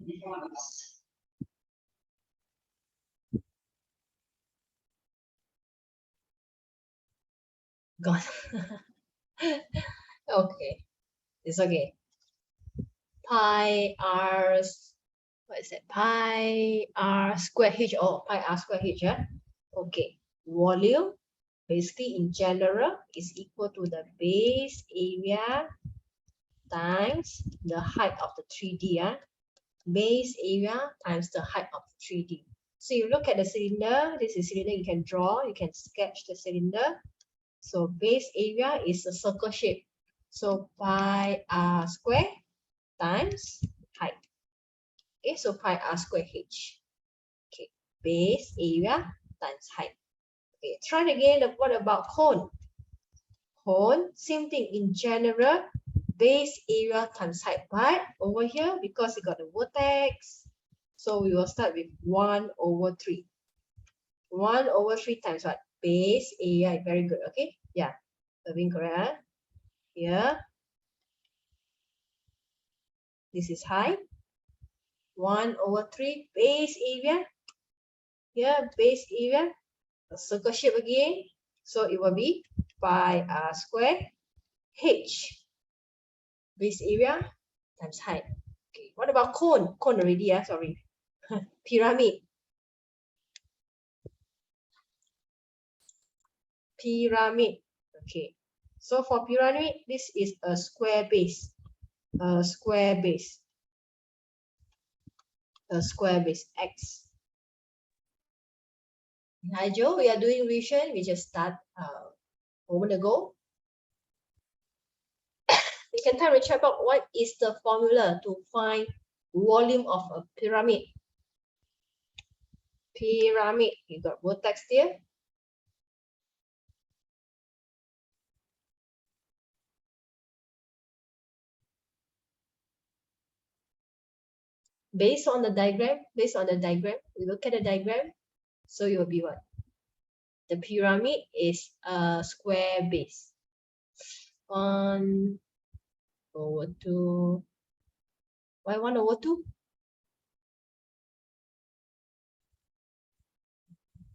Gone. Okay, it's okay. Pi r, what is that? Pi r square h. Oh, pi r square h. Yeah? Okay. Volume, basically in general, is equal to the base area times the height of the 3D. Base area times the height of the 3D. So you look at the cylinder. This is cylinder. You can draw. You can sketch the cylinder. So base area is a circle shape. So pi r square times height. Okay, so pi r square h. Okay, base area times height. Okay, try it again. What about cone? Cone, same thing. In general, base area times height. But over here, because it got the vertex, so we will start with 1/3. 1/3 times what? Base area. Very good. Okay, yeah, being correct. Here, this is height. 1/3 base area. Here, base area. A circle shape again. So it will be pi r square h. Base area times height. Okay, what about cone? Cone already, sorry. Pyramid. Pyramid. Okay. So for pyramid, this is a square base. A square base. A square base x. Hi Joe, we are doing revision. We just start a moment ago. You can tell Richard about what is the formula to find volume of a pyramid. Pyramid, you got vertex here. Based on the diagram, we look at the diagram. So it will be what? The pyramid is a square base. 1/2. Why 1/2?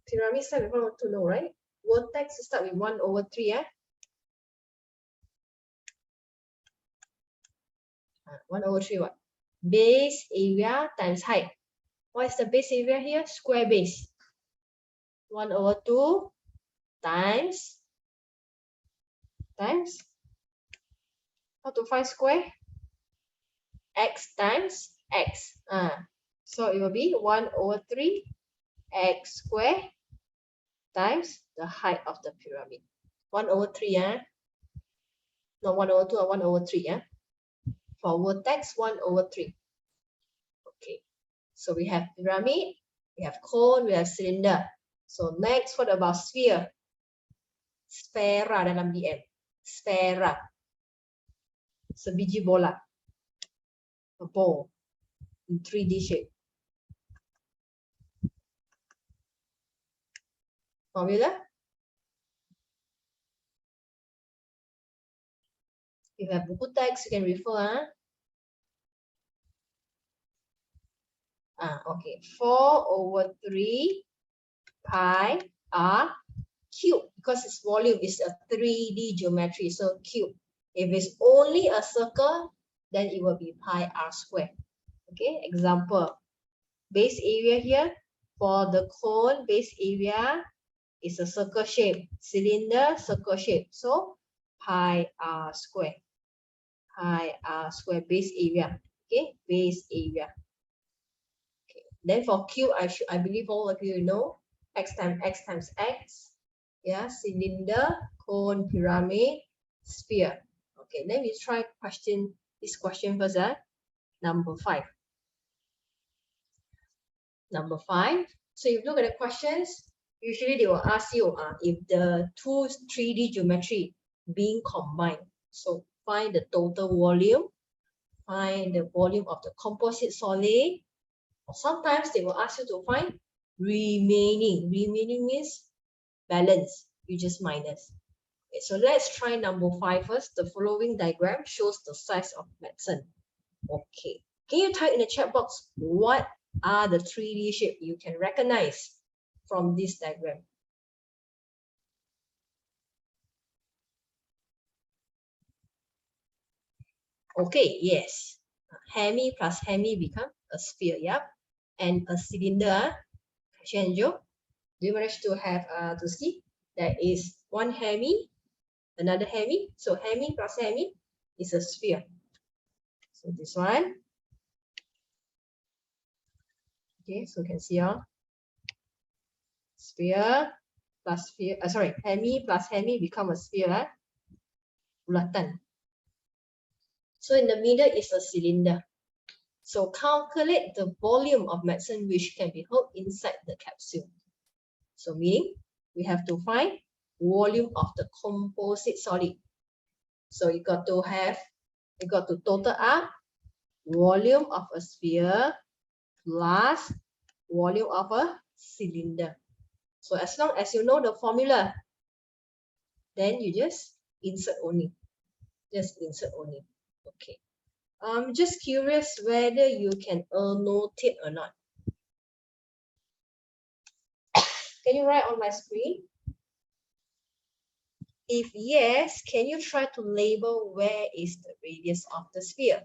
Pyramid start with 1/2, no, right? Vertex start with 1/3, 1/3 what? Base area times height. What is the base area here? Square base. 1/2 times. How to find square? X times x. So it will be 1/3 x square times the height of the pyramid. 1/3, no 1/2 or 1/3, for vertex 1/3. Okay, so we have pyramid, we have cone, we have cylinder. So next, what about sphere? Sfera dalam BM. Sfera. Sebiji bola. A ball in 3D shape. Formula? If you have buku teks, you can refer. Okay. 4/3 pi r cube, because its volume is a 3D geometry, so cube. If it's only a circle, then it will be pi r square. Okay, example. Base area here for the cone, base area is a circle shape. Cylinder, circle shape. So pi r square. Pi r square base area. Okay, base area. Okay. Then for cube, I believe all of you know x times x times x. Yeah, cylinder, cone, pyramid, sphere. Okay, then we try this question first. Number 5. Number 5. So if you look at the questions, usually they will ask you if the two 3D geometry being combined. So find the total volume, find the volume of the composite solid. Or sometimes they will ask you to find remaining. Remaining means balance. You just minus. Okay, so let's try number 5 first. The following diagram shows the size of medicine. Okay. Can you type in the chat box what are the 3D shape you can recognize from this diagram? Okay, yes. Hemi plus hemi become a sphere, yep. And a cylinder, Shen Jo, do you manage to have to see? There is one hemi, another hemi. So hemi plus hemi is a sphere. So this one. Okay, so you can see sphere plus sphere, sorry, hemi plus hemi become a sphere, bulatan. So in the middle is a cylinder. So calculate the volume of medicine which can be held inside the capsule. So meaning we have to find volume of the composite solid. So you got to total up volume of a sphere plus volume of a cylinder. So as long as you know the formula, then you just insert only. Just insert only. Okay. I'm just curious whether you can annotate or not. Can you write on my screen? If yes, can you try to label where is the radius of the sphere?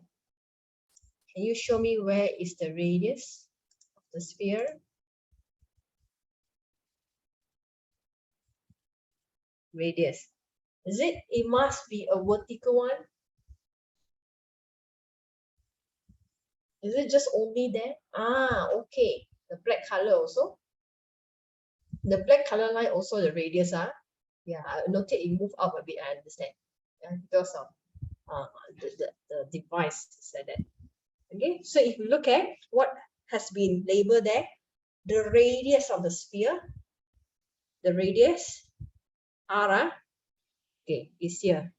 Can you show me where is the radius of the sphere? Radius. Is it? It must be a vertical one. Is it just only there? Ah, okay. The black color also. The black color line also the radius. Yeah, I noted it moved up a bit. I understand. Yeah, because of the device said that. Okay, so if you look at what has been labeled there, the radius of the sphere, the radius R, okay, is here.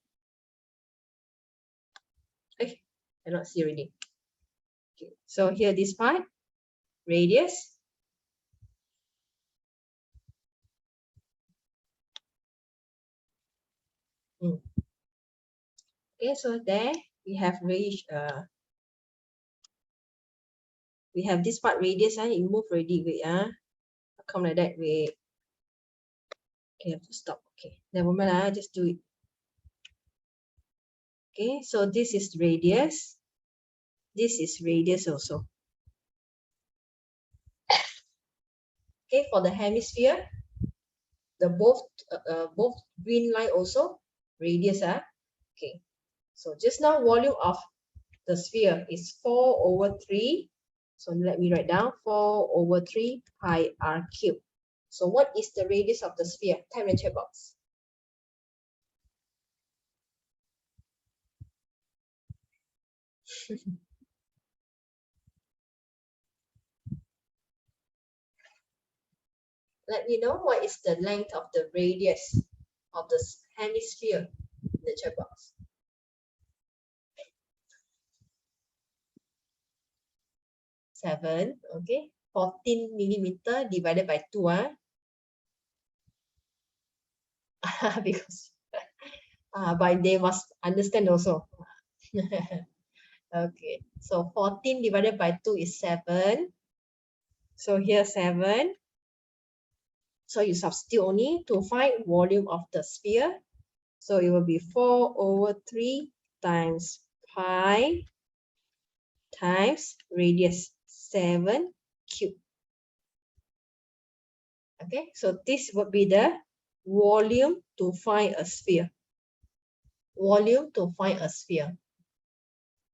Okay, cannot see already. Okay, so here this part, radius. Okay, so there we have reached we have this part radius, it move already. Wait, come like that. Wait. Okay, I have to stop. Okay, never mind, just do it. Okay, so this is radius. This is radius also. Okay, for the hemisphere, the both green line also radius. Okay, so just now volume of the sphere is 4/3. So let me write down 4/3 pi r cubed. So what is the radius of the sphere? Type in the chat box. Let me know what is the length of the radius of the hemisphere in the chat box. 7, okay. 14 millimeter divided by 2, because but they must understand also. Okay, so 14 divided by 2 is 7. So here 7. So you substitute only to find volume of the sphere. So it will be 4/3 times pi times radius 7 cube. Okay, so this would be the volume to find a sphere. Volume to find a sphere.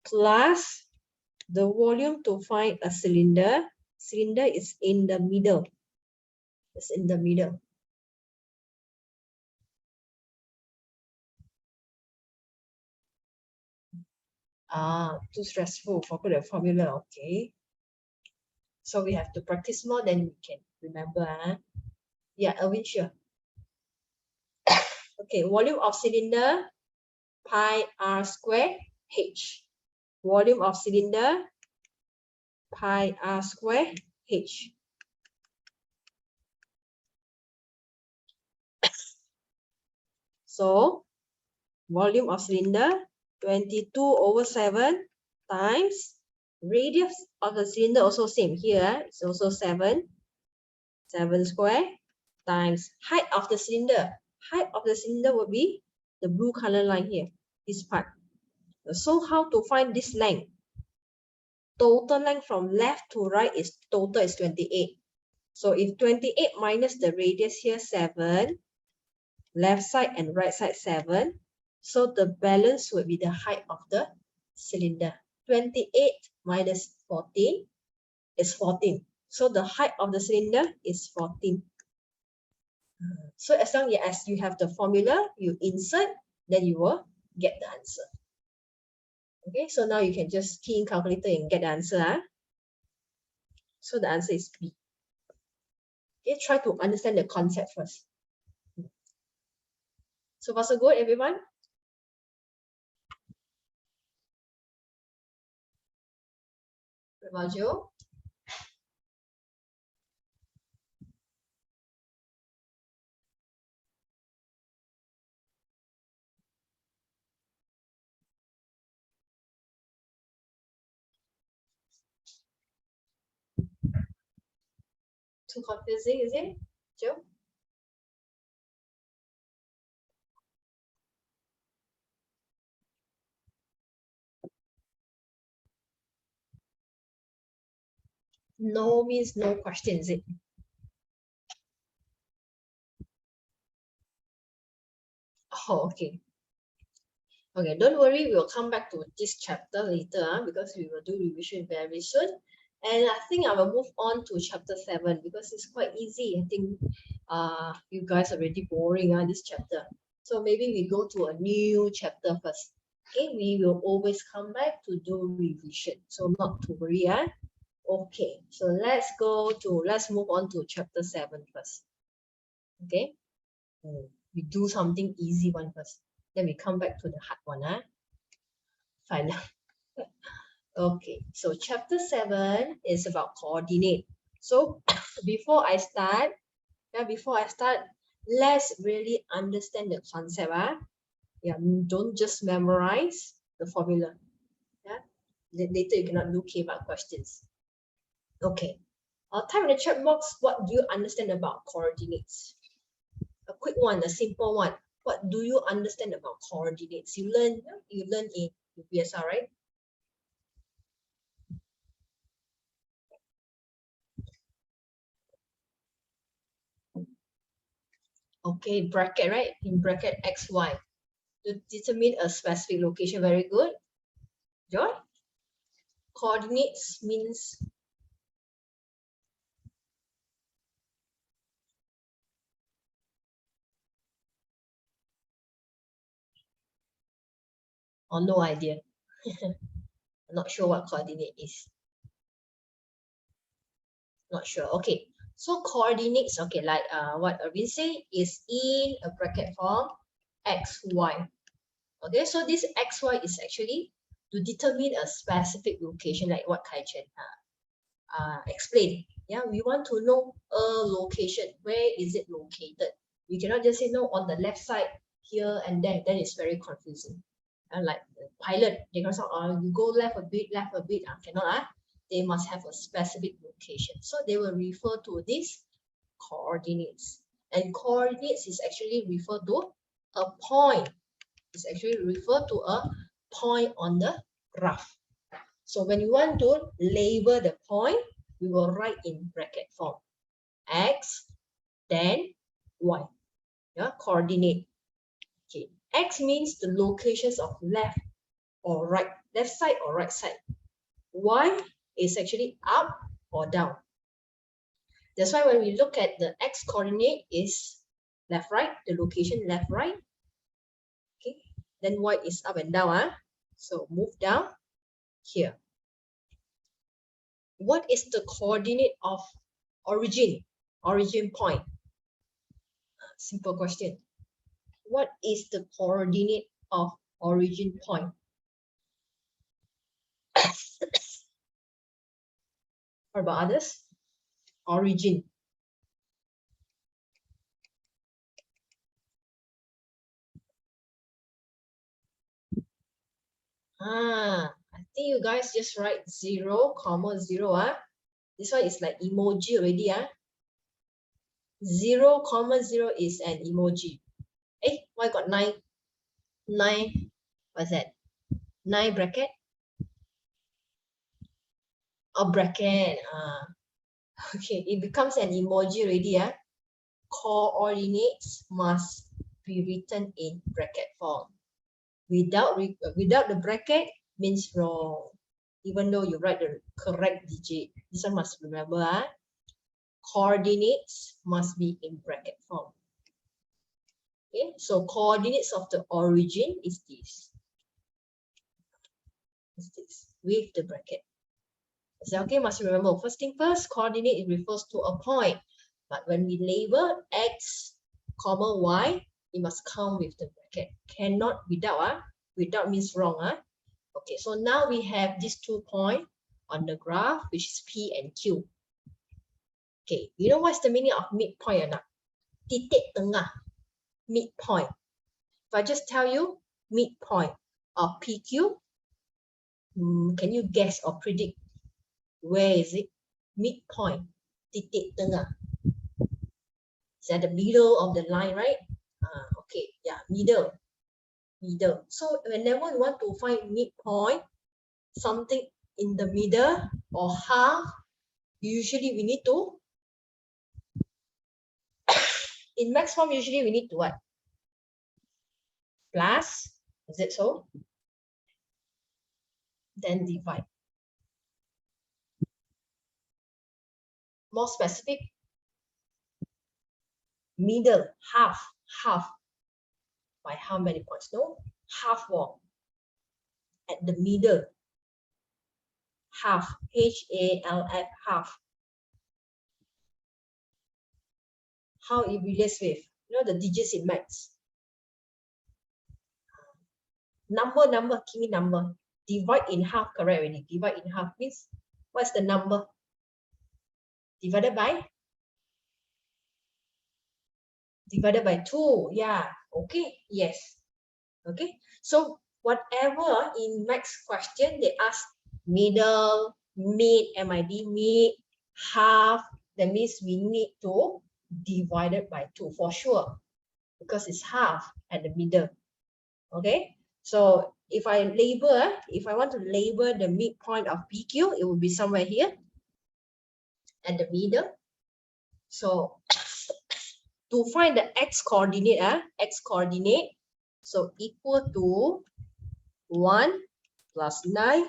Plus the volume to find a cylinder. Cylinder is in the middle. It's in the middle. Too stressful. Forget the formula. Okay. So we have to practice more, then we can remember. Yeah, Alvin, sure. Okay, volume of cylinder, pi r square h. Volume of cylinder, pi r square h. So, volume of cylinder, 22/7 times Radius of the cylinder also same here. It's also 7 square times height of the cylinder. Height of the cylinder will be the blue color line here, this part. So how to find this length? Total length from left to right is total is 28. So if 28 minus the radius here 7, left side and right side 7, so the balance will be the height of the cylinder. 28 minus 14 is 14. So the height of the cylinder is 14. So as long as you have the formula, you insert, then you will get the answer. Okay, so now you can just key in calculator and get the answer. So the answer is B. Okay, try to understand the concept first. So far so good, everyone? What about you? Too confusing, is it, Joe? No means no question, is it? Oh, okay. Okay, don't worry, we'll come back to this chapter later because we will do revision very soon. And I think I will move on to chapter 7 because it's quite easy. I think you guys are already boring this chapter. So maybe we go to a new chapter first. Okay, we will always come back to do revision. So not to worry. Okay, so let's move on to chapter 7 first. Okay, we do something easy one first. Then we come back to the hard one. Fine. Okay, so chapter 7 is about coordinate. So before I start, let's really understand the concept. Yeah, don't just memorize the formula. Yeah, later you cannot do K-mark questions. Okay, type in the chat box, what do you understand about coordinates? A quick one, a simple one. What do you understand about coordinates? You learn in UPSR, right? Okay, bracket, right? In bracket X, Y. To determine a specific location. Very good. Joy? Coordinates means or no idea. I'm not sure what coordinate is. Not sure. Okay. So coordinates, okay, like what Arvin say is in a bracket form X, Y. Okay, so this X, Y is actually to determine a specific location, like what Kai Chen explained. Yeah, we want to know a location. Where is it located? We cannot just say no on the left side here and there. Then it's very confusing. Like the pilot, they can say, you go left a bit, cannot. They must have a specific location. So they will refer to these coordinates. And coordinates is actually refer to a point. It's actually refer to a point on the graph. So when you want to label the point, we will write in bracket form. X, then Y. Yeah, coordinate. Okay. X means the locations of left or right, left side or right side. Y is actually up or down. That's why when we look at the X coordinate is left, right, the location left, right. Okay. Then Y is up and down. So move down here. What is the coordinate of origin point? Simple question. What is the coordinate of origin point? What about others? Origin. I think you guys just write 0, 0. This one is like emoji already. 0, 0 is an emoji. Why got 9? 9, what's that? 9 bracket? Oh, bracket. Okay, it becomes an emoji already. Coordinates must be written in bracket form. Without the bracket means wrong. Even though you write the correct digit, this one must remember. Coordinates must be in bracket form. Okay, so coordinates of the origin is this. With the bracket. So okay, must remember, first thing first, coordinate, it refers to a point. But when we label x, comma y, it must come with the bracket. Cannot without. Without means wrong. Okay, so now we have these 2 points on the graph, which is P and Q. Okay, you know what's the meaning of midpoint or not? Titik tengah, midpoint. If I just tell you midpoint of PQ, can you guess or predict where is it? Midpoint, titik tengah. It's at the middle of the line, right? Okay, yeah, middle. So whenever we want to find midpoint, something in the middle or half, usually we need to, in max form, usually we need to what? Plus, is it so? Then divide. More specific, middle, half. By how many points? No, half wall. At the middle, half, H-A-L-F, half. How it relates with, the digits in maths. Number, give me number. Divide in half, correct already. Divide in half means, what's the number? Divided by 2. Yeah, okay, yes. Okay, so whatever in max question they ask middle, mid, MID, mid, half, that means we need to divide it by 2 for sure, because it's half at the middle. Okay, so if I want to label the midpoint of PQ, it will be somewhere here at the middle. So to find the x coordinate, so equal to 1 plus 9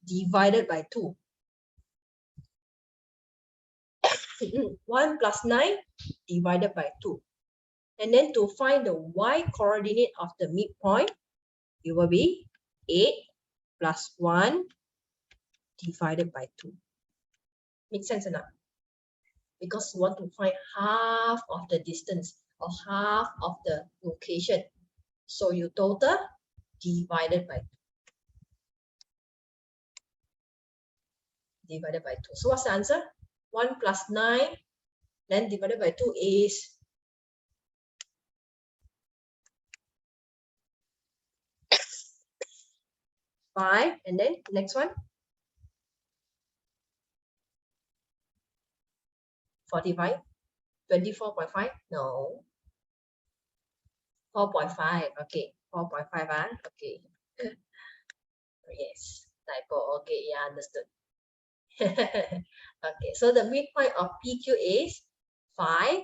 divided by 2. 1 plus 9 divided by 2. And then to find the y coordinate of the midpoint, it will be 8 plus 1 divided by 2. Make sense or not? Because we want to find half of the distance or half of the location. So you total divided by 2. Divided by 2. So what's the answer? 1 plus 9, then divided by 2 is 5. And then next one, 45, 24.5. No, 4.5. Okay, 4.5. Okay. Yes, typo. Okay, yeah, understood. Okay, so the midpoint of PQ is 5,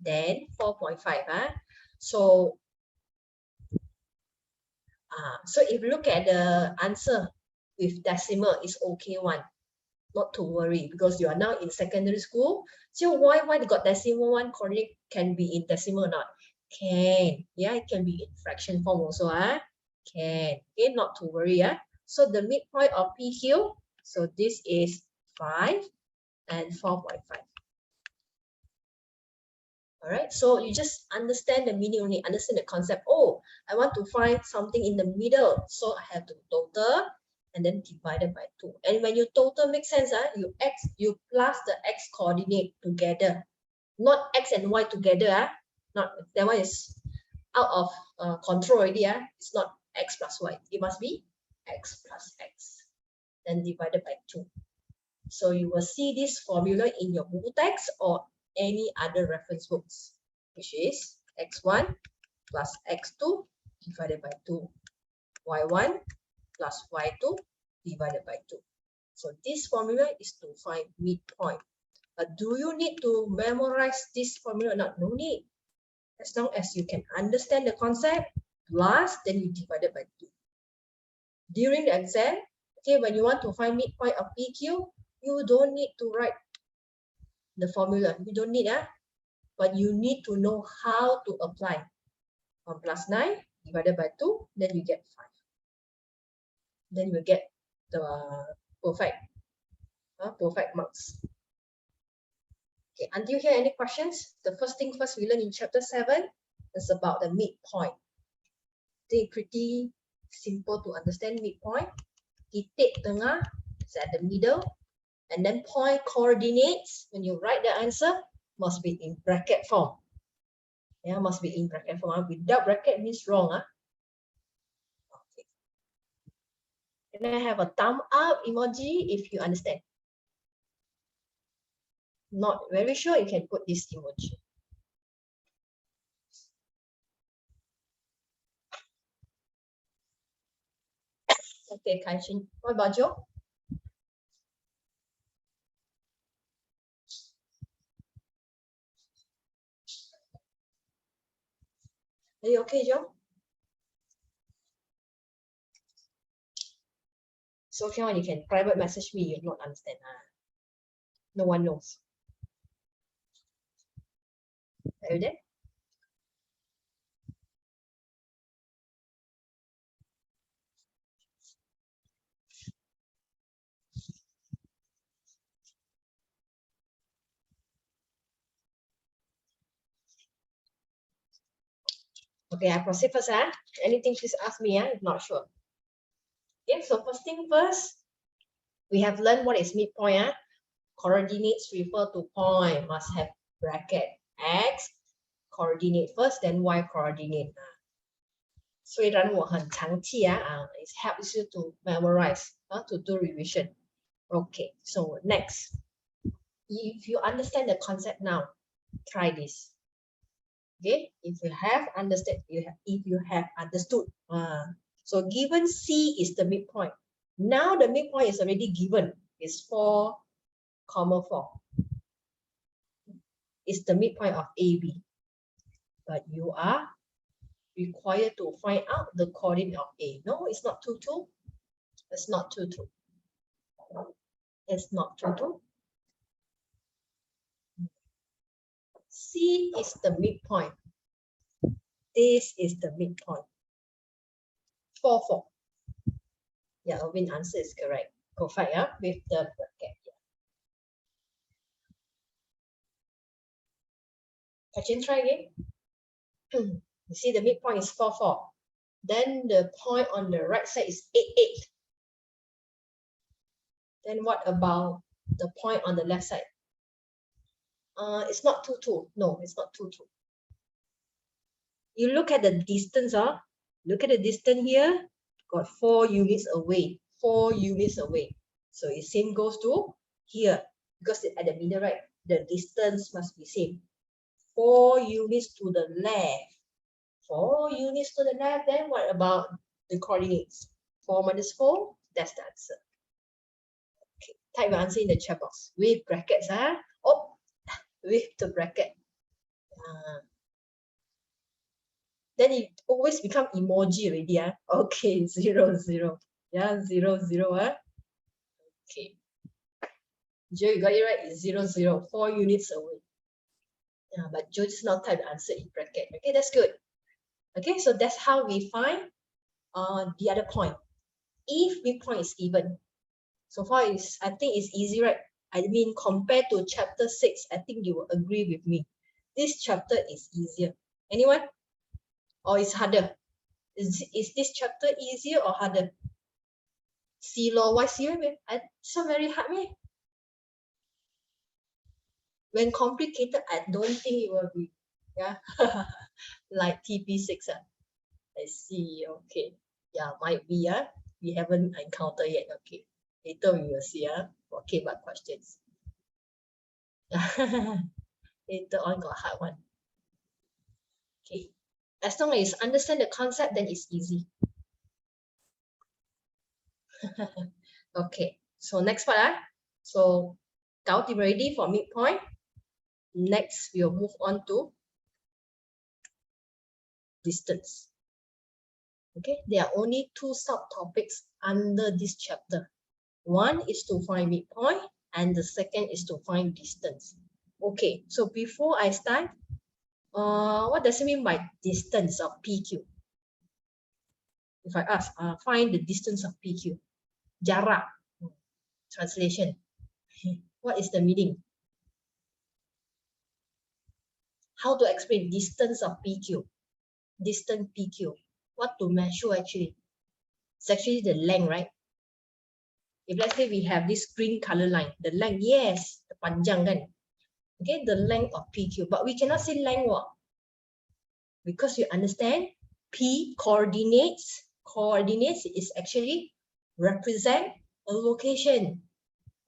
then 4.5. So if you look at the answer with decimal, it's okay one. Not to worry, because you are now in secondary school. So why they got decimal one? Coordinate can be in decimal or not? Can. Yeah, it can be in fraction form also. Can. Okay, not to worry. So the midpoint of PQ, so this is 5 and 4.5. All right, so you just understand the meaning only, understand the concept. Oh, I want to find something in the middle, so I have to total and then divided by 2. And when you total, makes sense. You plus the x coordinate together, not x and y together. Not that one is out of control already. It's not x plus y. It must be x plus x. then divided by 2. So you will see this formula in your book text or any other reference books, which is x1 plus x2 divided by 2, y1 plus y2 divided by 2. So this formula is to find midpoint. But do you need to memorize this formula or not? No need. As long as you can understand the concept, plus then you divide it by 2. During the exam, okay, when you want to find midpoint of PQ, you don't need to write the formula. You don't need, but you need to know how to apply. 1 plus 9 divided by 2, then you get 5. Then you get the perfect marks. Okay, until here, any questions? The first thing first we learn in chapter 7 is about the midpoint. They pretty simple to understand midpoint. Titik tengah is at the middle, and then point coordinates. When you write the answer, must be in bracket form. Yeah, must be in bracket form. Without bracket means wrong. Okay. Can I have a thumb up emoji if you understand? Not very sure, you can put this emoji. Okay, Kaishin. What about Joe? Are you okay, Joe? So okay, you can private message me, you don't understand. No one knows. Are you there? Okay, I proceed first. Anything, please ask me. If not sure. Okay, so first thing first, we have learned what is midpoint. Coordinates refer to point, must have bracket. X coordinate first, then Y coordinate. 虽然我很长气it helps you to memorize, to do revision. Okay, so next, if you understand the concept now, try this. Okay, if you have understood, so given C is the midpoint. Now the midpoint is already given. It's 4, 4. It's the midpoint of AB. But you are required to find out the coordinate of A. No, it's not 2, 2. It's not 2, 2. It's not 2, 2. C is the midpoint. This is the midpoint. 4, 4. Yeah, Alvin answer is correct. Perfect, with the bracket. I can try again. You see the midpoint is 4, 4. Then the point on the right side is 8, 8. Then what about the point on the left side? It's not 2, 2. No, it's not 2, 2. You look at the distance. Look at the distance here. Got 4 units away. 4 units away. So it same goes to here. Because at the middle, right? The distance must be same. 4 units to the left. 4 units to the left. Then what about the coordinates? 4 minus 4. That's the answer. Okay. Type your answer in the chat box. With brackets. Oh, with the bracket. Then it always become emoji already. Okay, 0, 0. Yeah, 0, 0. Okay. Joe, you got it right. It's 0, 0. 4 units away. Yeah, but Joe just not type the answer in bracket. Okay, that's good. Okay, so that's how we find the other point. If midpoint is even. So far, I think it's easy, right? I mean, compared to chapter 6, I think you will agree with me. This chapter is easier. Anyone? Or it's harder? Is this chapter easier or harder? C law, why C? It's not very hard, man. When complicated, I don't think it will be. Yeah, like TP6. I see. Okay. Yeah, might be. We haven't encountered yet. Okay. Later we will see for K-bar questions. Later on got hard one. Okay. As long as you understand the concept, then it's easy. Okay. So next part. So Gao team ready for midpoint. Next, we'll move on to distance. Okay, there are only two subtopics under this chapter. One is to find midpoint, and the second is to find distance. Okay, so before I start, what does it mean by distance of PQ? If I ask, find the distance of PQ. Jarak. Translation. What is the meaning? How to explain distance of PQ? Distance PQ. What to measure actually? It's actually the length, right? If let's say we have this green color line, the length, yes, the panjang kan. Okay, the length of PQ, but we cannot say length what? Because you understand, P coordinates is actually represent a location.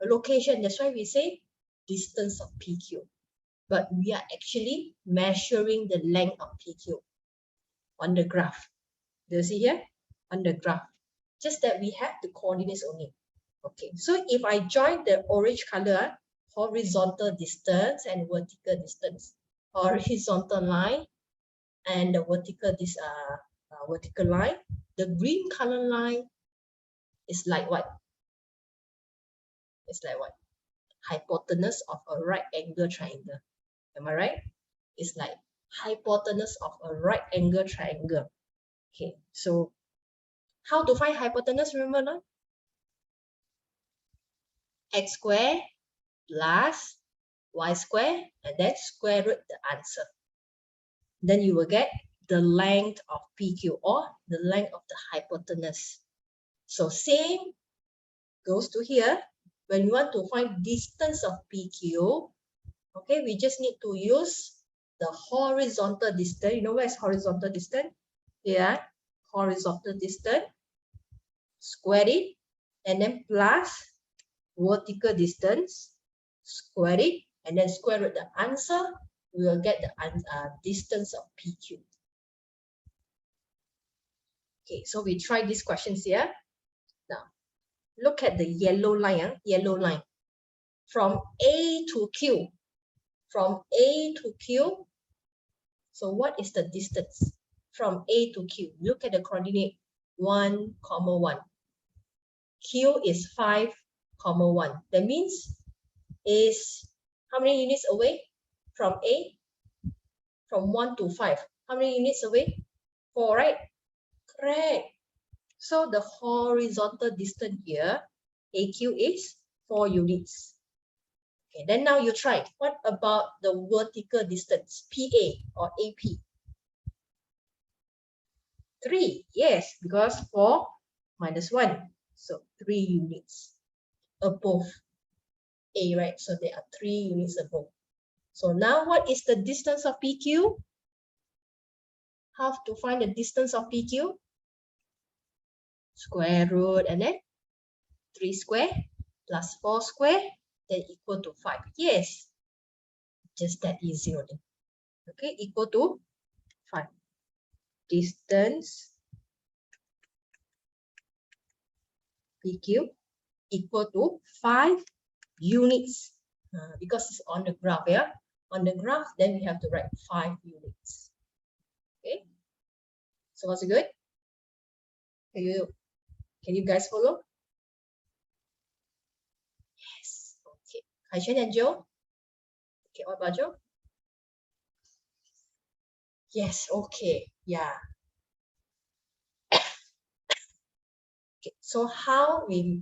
A location, that's why we say distance of PQ. But we are actually measuring the length of PQ on the graph. Do you see here? On the graph. Just that we have the coordinates only. Okay, so if I join the orange color, horizontal distance and vertical distance, horizontal line and the vertical line, the green color line is like what? It's like what? Hypotenuse of a right angle triangle. Am I right? It's like hypotenuse of a right angle triangle. Okay, so how to find hypotenuse? Remember now? X square plus y square and then square root the answer. Then you will get the length of PQ or the length of the hypotenuse. So same goes to here. When you want to find distance of PQ, okay, we just need to use the horizontal distance. You know where is horizontal distance? Here, horizontal distance, square it, and then plus vertical distance, square it, and then square root the answer, we will get the distance of PQ. Okay, so we try these questions here. Now, look at the yellow line, yellow line. From A to Q, from A to Q, so what is the distance? From A to Q, look at the coordinate 1, 1. Q is 5, 1. That means is how many units away from A? From 1 to 5. How many units away? 4, right? Correct. So the horizontal distance here, AQ is 4 units. Okay, then now you try. What about the vertical distance, PA or AP? 3, yes, because 4 minus 1. So 3 units above A, right? So there are 3 units above. So now what is the distance of PQ? How to find the distance of PQ? Square root and then 3 square plus 4 square, then equal to 5. Yes, just that easy only. Okay, equal to 5. Distance PQ equal to 5 units. Because it's on the graph, yeah? On the graph, then we have to write 5 units. Okay, so what's good? Can you guys follow? Yes. Okay. Kaishan and Joe? Okay, what about Joe? Yes, okay. Yeah. Okay, so how we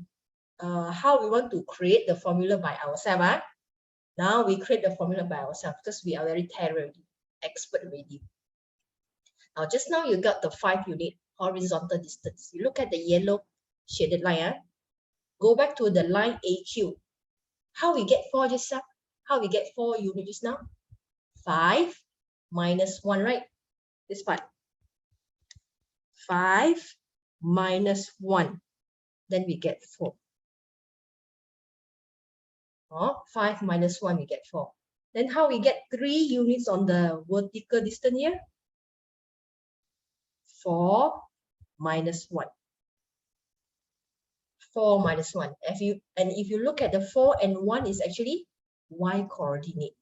want to create the formula by ourselves. Now we create the formula by ourselves because we are very already, expert already. Now just now you got the 5 unit horizontal distance. You look at the yellow shaded line. Go back to the line AQ. How we get 4 just now? How we get 4 units just now? 5 minus 1, right? This part. 5 minus 1. Then we get 4. Or 5 minus 1, we get 4. Then how we get 3 units on the vertical distance here? 4 minus 1. 4 minus 1. If you look at the 4 and 1 is actually y coordinate.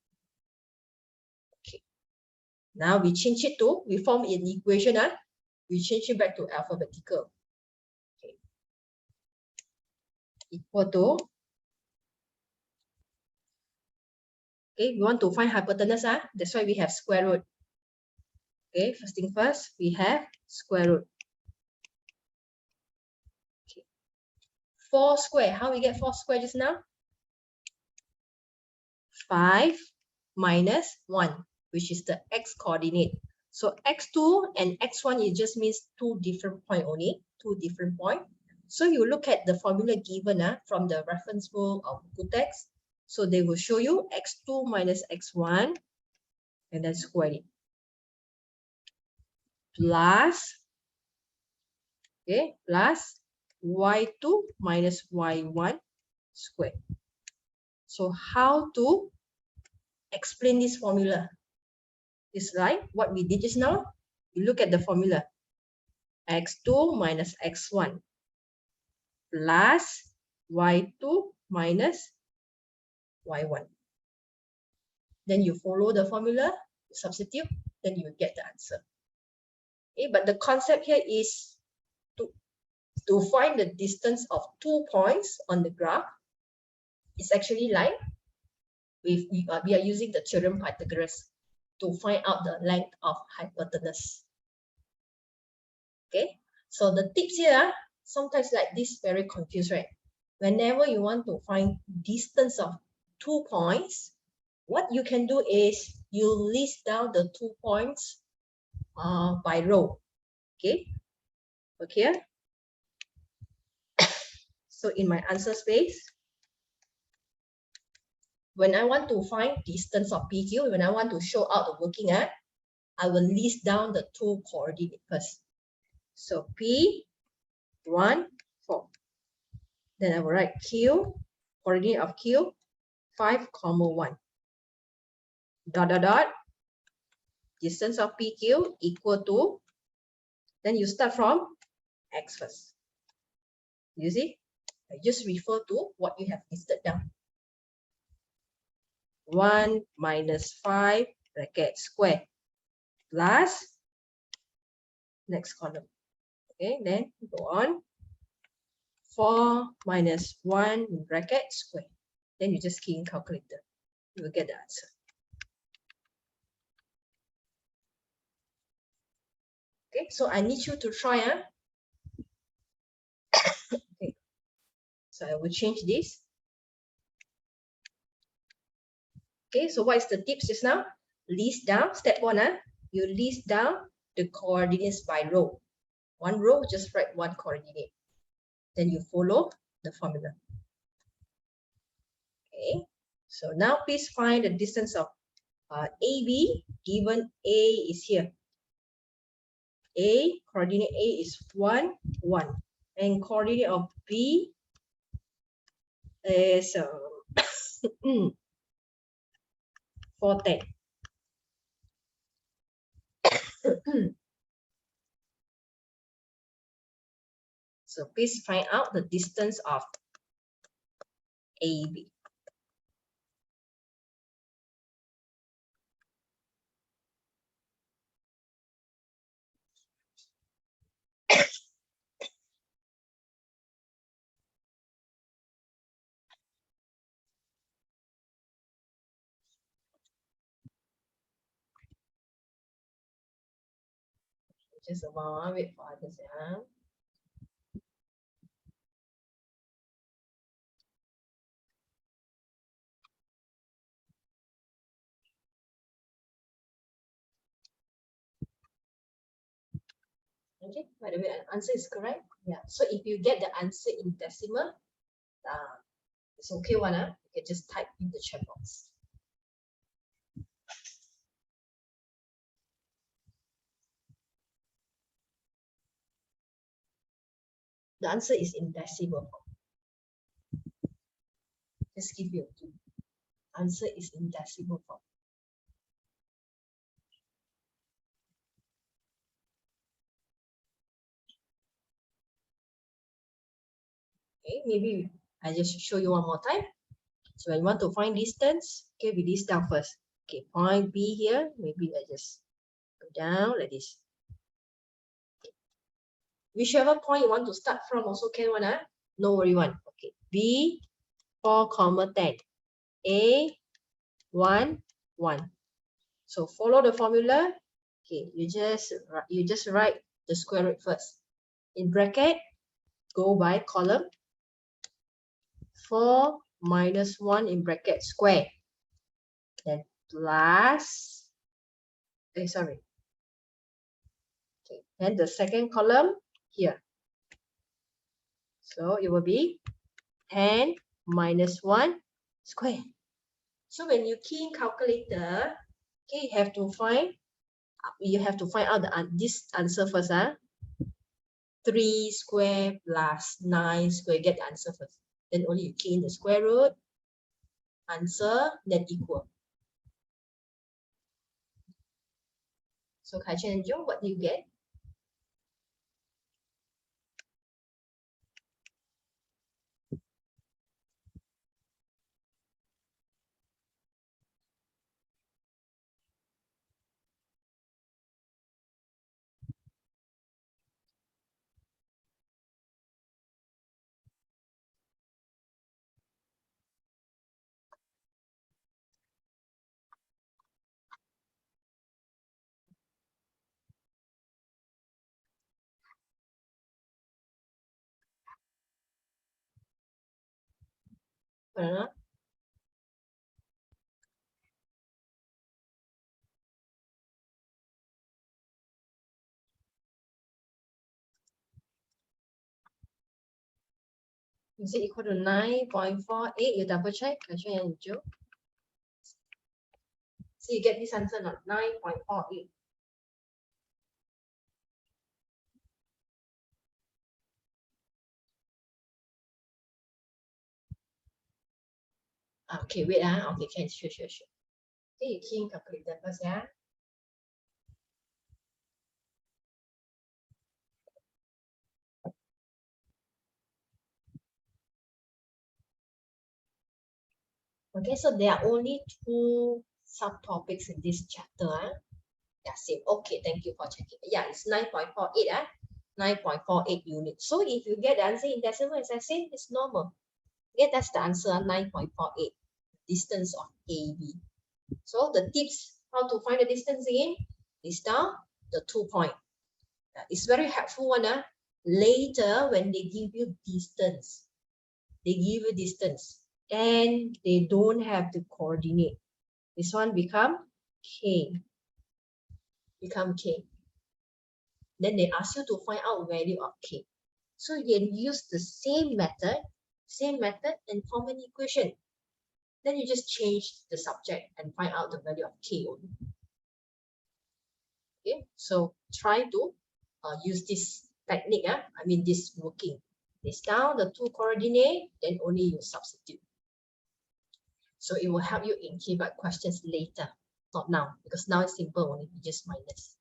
Okay. Now we change it to, we form an equation, we change it back to alphabetical. Okay. Equal to, okay, we want to find hypotenuse, that's why we have square root. Okay, first thing first, we have square root. Okay. 4 square, how we get 4 square just now? 5 minus 1, which is the x coordinate. So x2 and x1, it just means 2 different point only, 2 different point. So you look at the formula given from the reference book of Kutex. So they will show you x2 minus x1, and then square it. Plus, okay, plus y2 minus y1 square. So how to explain this formula? It's like what we did just now. You look at the formula. X2 minus x1 plus y2 minus y1. Then you follow the formula, substitute, then you get the answer. Okay, but the concept here is to find the distance of 2 points on the graph. It's actually like we are using the theorem Pythagoras to find out the length of hypotenuse. Okay, so the tips here, sometimes like this, very confused, right? Whenever you want to find distance of 2 points, what you can do is you list down the 2 points by row. Okay, okay. So in my answer space, when I want to find distance of PQ, when I want to show out the working, I will list down the 2 coordinates first. So P1, 4. Then I will write Q, coordinate of Q, 5, 1. Dot, dot, dot. Distance of PQ equal to, then you start from X first. You see? I just refer to what you have listed down. 1 minus 5 bracket square plus next column. Okay, then go on. 4 minus 1 bracket square. Then you just key in calculator. You will get the answer. Okay, so I need you to try. Okay, so I will change this. Okay, so what is the tips just now? List down, step 1, you list down the coordinates by row. One row, just write 1 coordinate. Then you follow the formula. Okay, so now please find the distance of AB, given A is here. A, coordinate A is 1, 1. And coordinate of B is 4, 10. So please find out the distance of AB. Just a while, wait for others. Okay, by the way, answer is correct. Yeah, so if you get the answer in decimal, it's okay one. You can just type in the chat box. The answer is in decimal form. Just give you a clue. Answer is in decimal form. Okay, maybe I just show you one more time. So when you want to find distance, okay, we list down first. Okay, point B here, maybe I just go down like this. Whichever point you want to start from also can one, no worry one. Okay, B 4, 10, A 1, 1. So follow the formula. Okay, you just write the square root first. In bracket, go by column. 4 minus 1 in bracket square. Then plus, sorry. Okay, then the second column here. So it will be 10 minus 1 square. So when you key in calculator, okay, you have to find out this answer first. 3 square plus 9 square, get the answer first. Then only you key in the square root, answer, then equal. So Kai-Chen and Joe, what do you get? Uh, is it equal to 9.48? You double check, Kai-Chen and Joe. So you get this answer now, 9.48. Okay, wait. Okay, can, sure. Okay, you key in calculator first, Okay, so there are only 2 subtopics in this chapter. Yeah, same. Okay, thank you for checking. Yeah, it's 9.48. 9.48 units. So if you get the answer in decimal, as I said, it's normal. Okay, that's the answer, 9.48. Distance of AB. So the tips, how to find the distance again? List down the 2 point. It's very helpful one. Later, when they give you distance, and they don't have the coordinate. This one become K. Then they ask you to find out value of K. So you can use the same method and form an equation. Then you just change the subject and find out the value of K only. Okay, so try to use this technique. This working. List down the 2 coordinate, then only you substitute. So it will help you in keyboard questions later, not now, because now it's simple only, you just minus.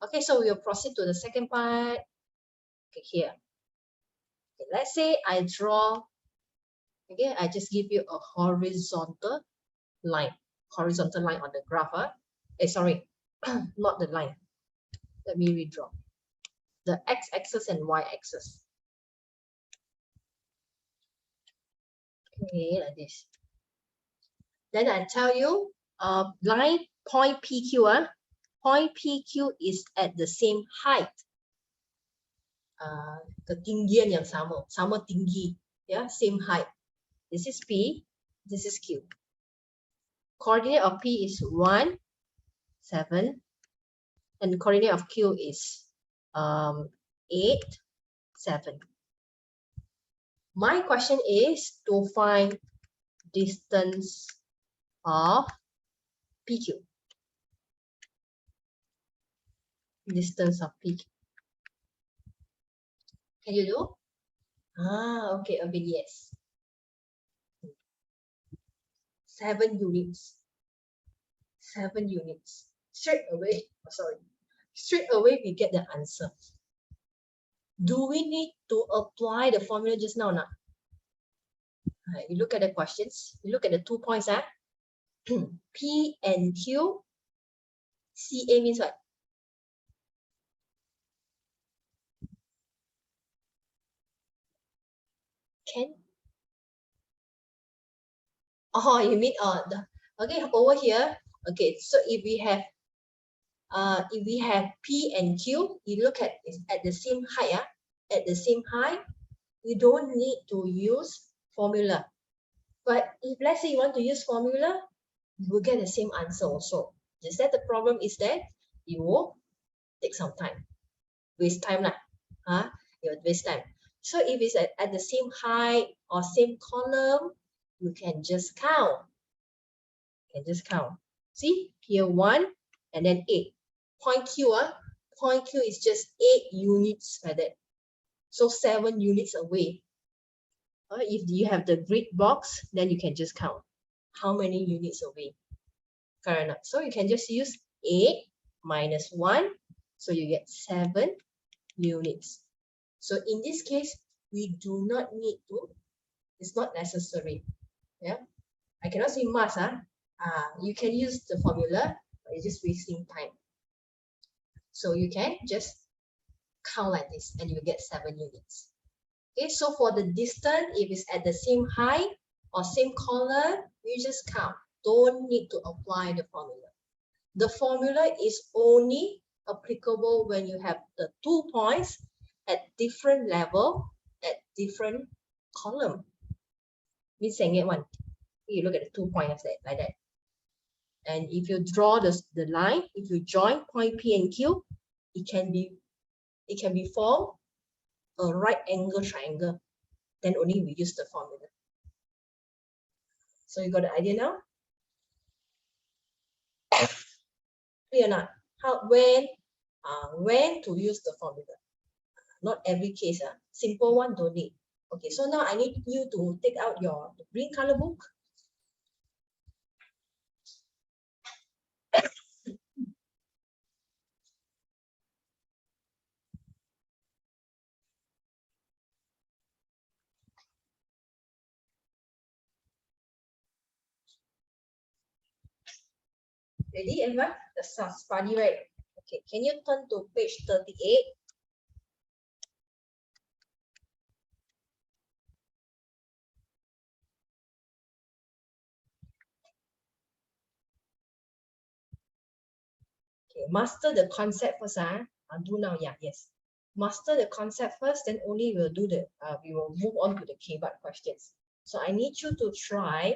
Okay, so we'll proceed to the second part. Okay, here. Okay, let's say I draw, okay, I just give you a horizontal line on the graph. Sorry, not the line. Let me redraw. The x-axis and y-axis. Okay, like this. Then I tell you, line point PQ. Point PQ is at the same height. Ketinggian yang sama tinggi, same height. This is P, this is Q. Coordinate of P is 1, 7, and coordinate of Q is 8, 7. My question is to find distance of PQ. Distance of PQ. Can you do? Okay, yes. 7 units. 7 units. Straight away, straight away we get the answer. Do we need to apply the formula just now? Now? You look at the questions, you look at the 2 points. P and Q, CA means what? Can? Oh, you mean okay, over here. Okay, so if we have P and Q, you look at it's at the same height, at the same height, we don't need to use formula. But if let's say you want to use formula, you will get the same answer also. Just that the problem is that you will take some time, waste time lah. You will waste time. So if it's at the same height or same column, you can just count. See here 1 and then 8. Point Q, point Q is just 8 units like that. So 7 units away. If you have the grid box, then you can just count how many units away. Fair enough. So you can just use 8 minus 1. So you get 7 units. So in this case, we do not need to, it's not necessary. Yeah, I cannot say must. You can use the formula, but it's just wasting time. So you can just count like this and you get 7 units. Okay, so for the distance, if it's at the same height or same column, you just count. Don't need to apply the formula. The formula is only applicable when you have the 2 points at different level, at different column. Means saying it one. You look at the 2 points like that. And if you draw the line, if you join point P and Q, it can be formed a right angle triangle. Then only we use the formula. So you got the idea now? Clear or not? When to use the formula? Not every case. Simple one don't need. Okay, so now I need you to take out your green color book. Ready, everyone? The study, right? Okay, can you turn to page 38? Okay, master the concept first. Do now, yeah, yes. Master the concept first, then only we'll do the we will move on to the K-bar questions. So I need you to try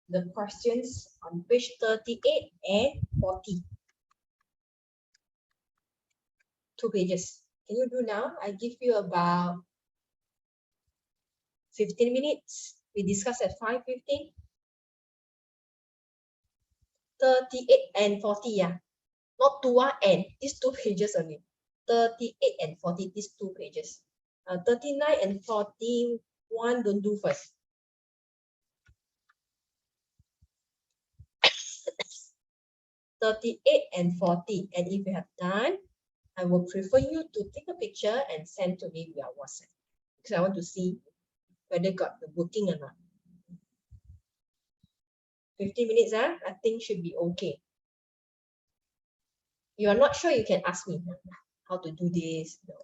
the questions on page 38 and 40. 2 pages. Can you do now? I give you about 15 minutes. We discuss at 5:15. 38 and 40, yeah. Not 2 and these 2 pages only. 38 and 40, these 2 pages. 39 and 41, don't do first. 38 and 40. And if you have done, I will prefer you to take a picture and send to me via WhatsApp. Because I want to see whether got the booking or not. 15 minutes, I think should be okay. You are not sure, you can ask me how to do this. No.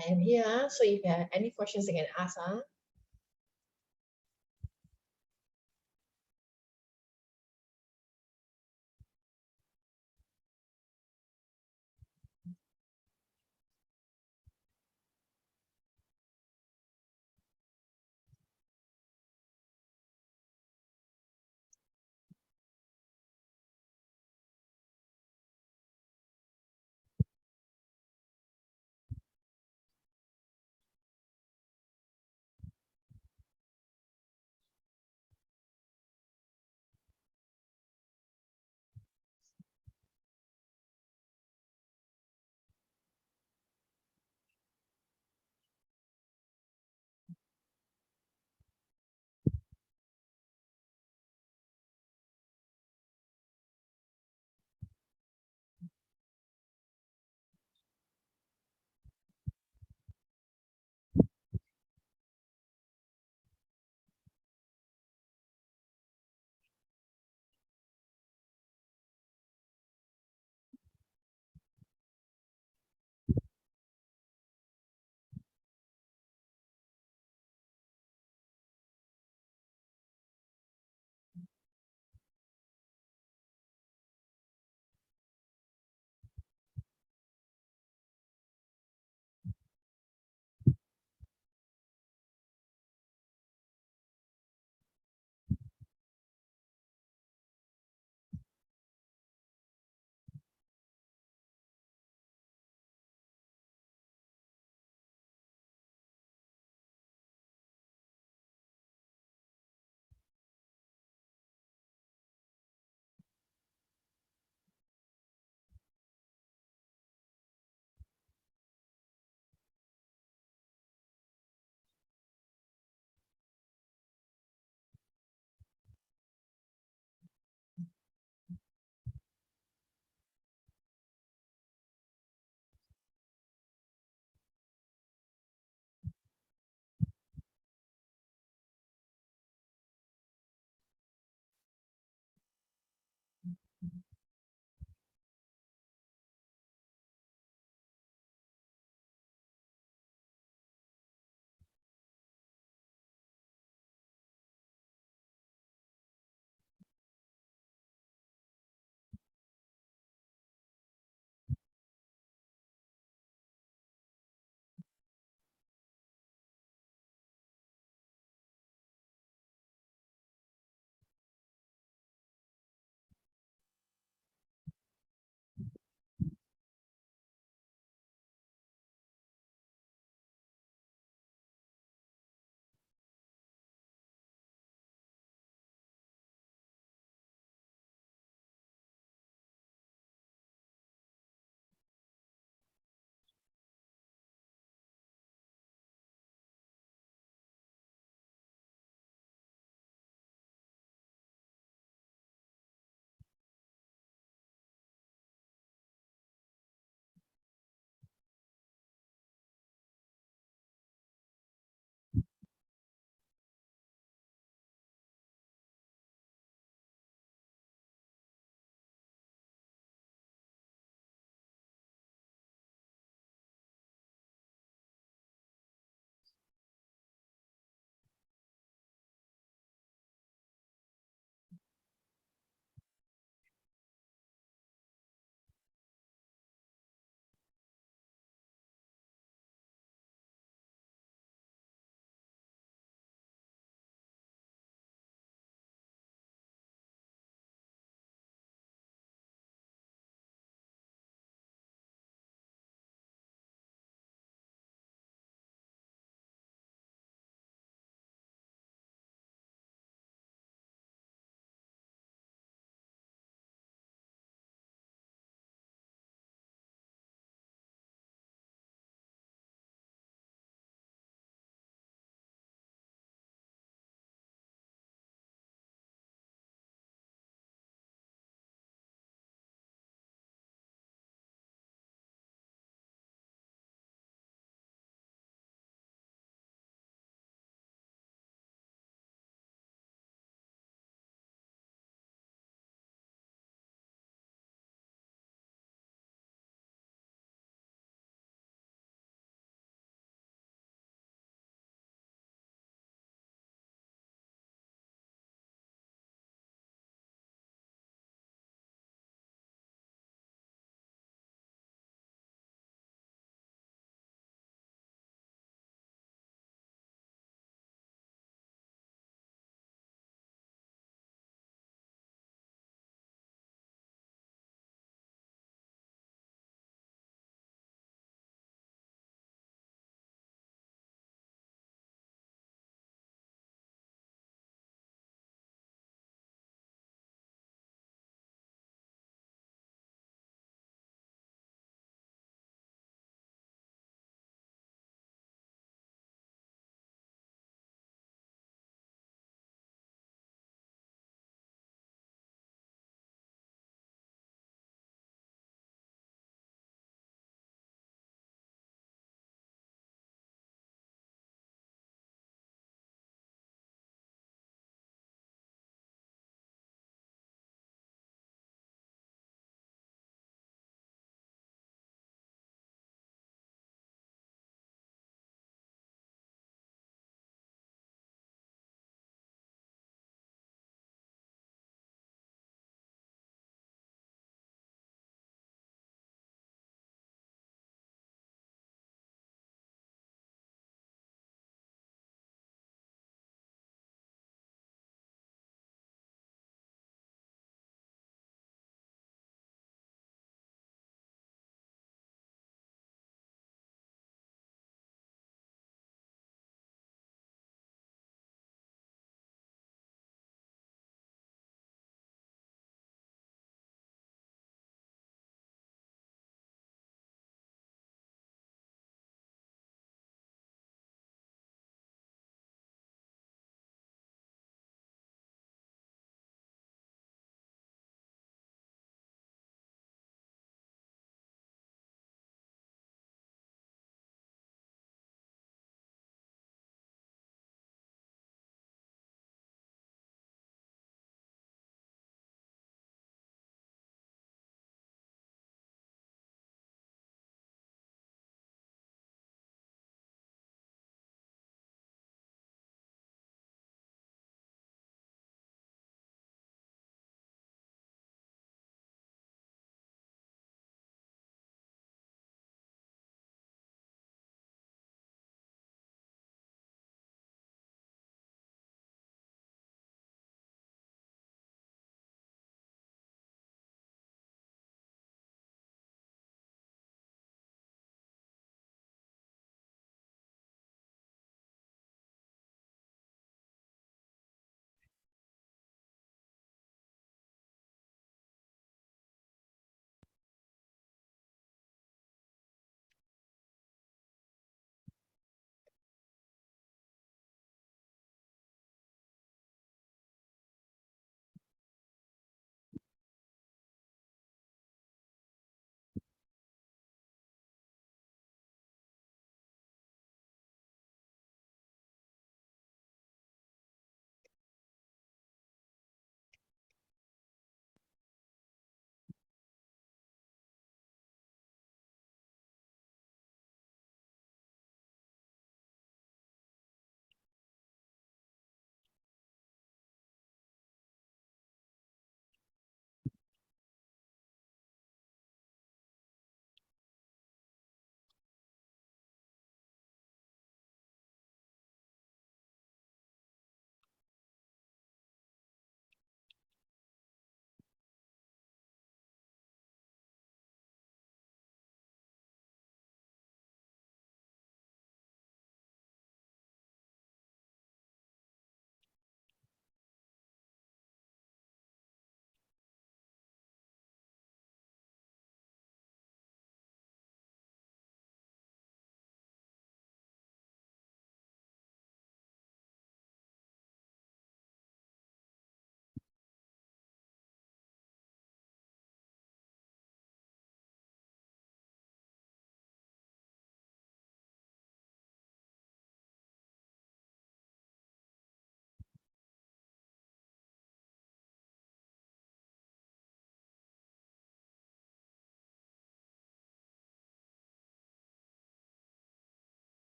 I am here. So if you have any questions, you can ask.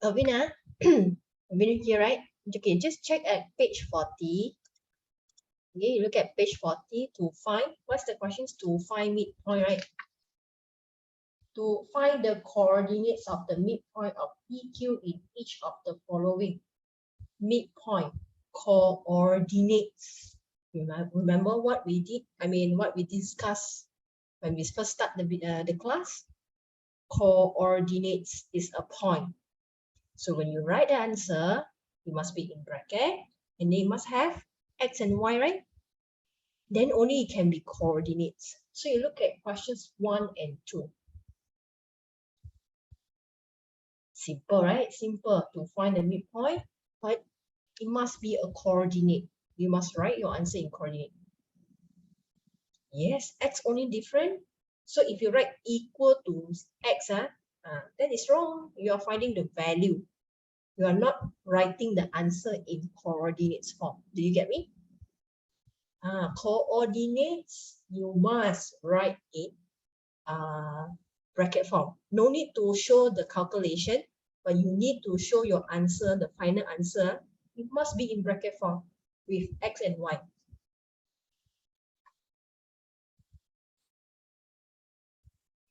Alvina, Alvina here, right? Okay, just check at page 40. Okay, you look at page 40 to find, what's the questions? To find midpoint, right? To find the coordinates of the midpoint of PQ in each of the following. Midpoint coordinates. Remember what we did? What we discussed when we first start the class? Coordinates is a point. So when you write the answer, you must be in bracket and they must have x and y, right? Then only it can be coordinates. So you look at questions 1 and 2. Simple, right? Simple to find the midpoint, but it must be a coordinate. You must write your answer in coordinate. Yes, x only different. So if you write equal to x, that is wrong. You are finding the value. You are not writing the answer in coordinates form. Do you get me? Coordinates, you must write in bracket form. No need to show the calculation, but you need to show your answer, the final answer. It must be in bracket form with x and y.